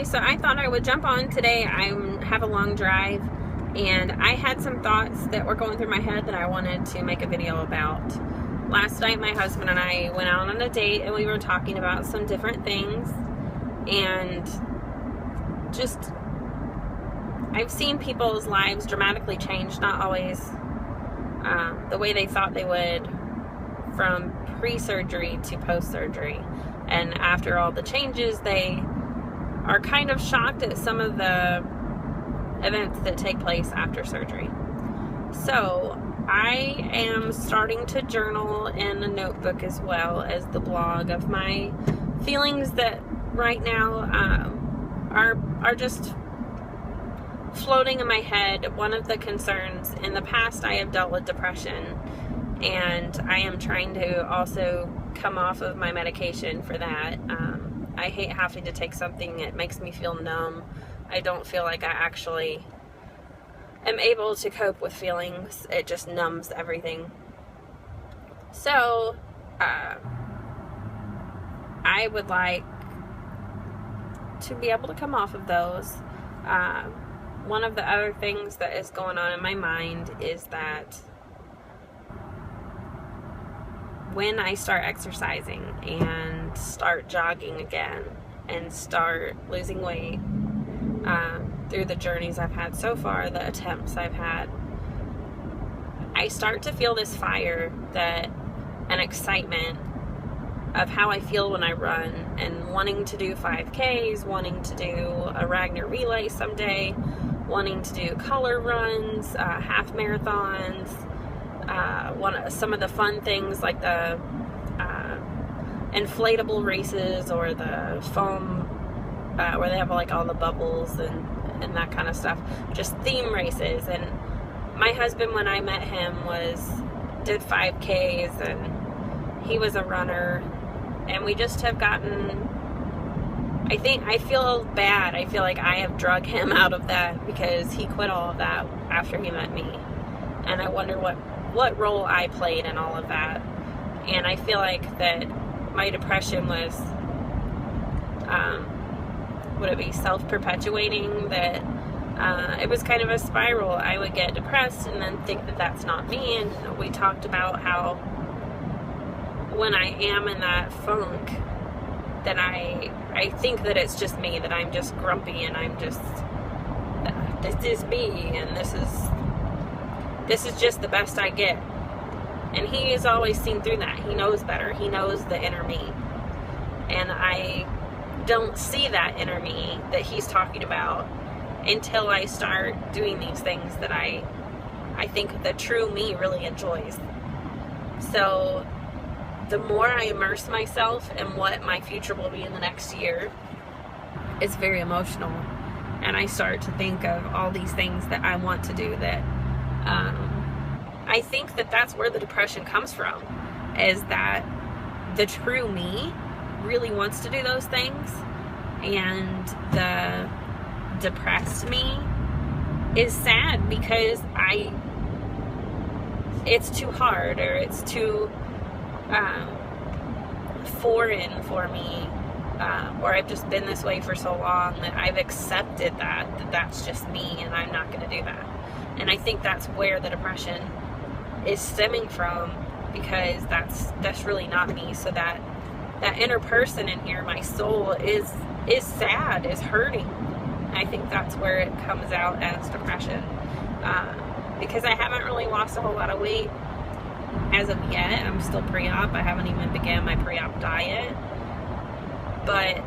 Okay, so I thought I would jump on today. I have a long drive, and I had some thoughts that were going through my head that I wanted to make a video about. Last night, my husband and I went out on a date, and we were talking about some different things, and just, I've seen people's lives dramatically change, not always the way they thought they would, from pre-surgery to post-surgery. And after all the changes, they are kind of shocked at some of the events that take place after surgery. So I am starting to journal in a notebook as well as the blog of my feelings that right now are just floating in my head. One of the concerns, in the past I have dealt with depression, and I am trying to also come off of my medication for that. I hate having to take something that makes me feel numb. I don't feel like I actually am able to cope with feelings. It just numbs everything. So, I would like to be able to come off of those. One of the other things that is going on in my mind is that when I start exercising and start jogging again and start losing weight, through the journeys I've had so far, the attempts I've had, I start to feel this fire, an excitement of how I feel when I run, and wanting to do 5Ks, wanting to do a Ragnar relay someday, wanting to do color runs, half marathons, some of the fun things like the inflatable races, or the foam where they have like all the bubbles and that kind of stuff, just theme races. And my husband, when I met him, did 5Ks, and he was a runner, and we just have gotten, I feel bad. I feel like I have drug him out of that because he quit all of that after he met me, and I wonder what role I played in all of that. And I feel like that my depression was, would it be self-perpetuating, that it was kind of a spiral. I would get depressed and then think that that's not me. And we talked about how when I am in that funk, that I think that it's just me, that I'm just grumpy, and I'm just, this is me, and this is just the best I get. And he has always seen through that. He knows better. He knows the inner me. And I don't see that inner me that he's talking about until I start doing these things that I think the true me really enjoys. So the more I immerse myself in what my future will be in the next year, it's very emotional. And I start to think of all these things that I want to do, that I think that that's where the depression comes from, is that the true me really wants to do those things, and the depressed me is sad because it's too hard, or it's too foreign for me, or I've just been this way for so long that I've accepted that that's just me, and I'm not going to do that. And I think that's where the depression is stemming from, because that's really not me. So that inner person in here, my soul, is sad, is hurting. I think that's where it comes out as depression, because I haven't really lost a whole lot of weight as of yet. I'm still pre-op. I haven't even began my pre-op diet, but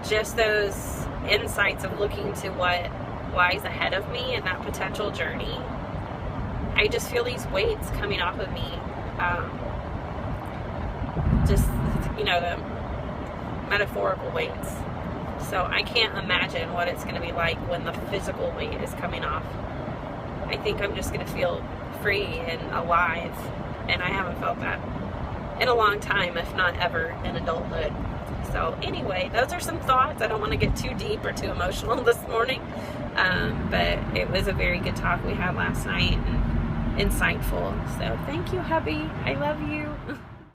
just those insights of looking to what lies ahead of me and that potential journey, I just feel these weights coming off of me, just, the metaphorical weights. So I can't imagine what it's going to be like when the physical weight is coming off. I think I'm just going to feel free and alive, and I haven't felt that in a long time, if not ever, in adulthood. So anyway, those are some thoughts. I don't want to get too deep or too emotional this morning, but it was a very good talk we had last night, and insightful. So thank you, hubby. I love you.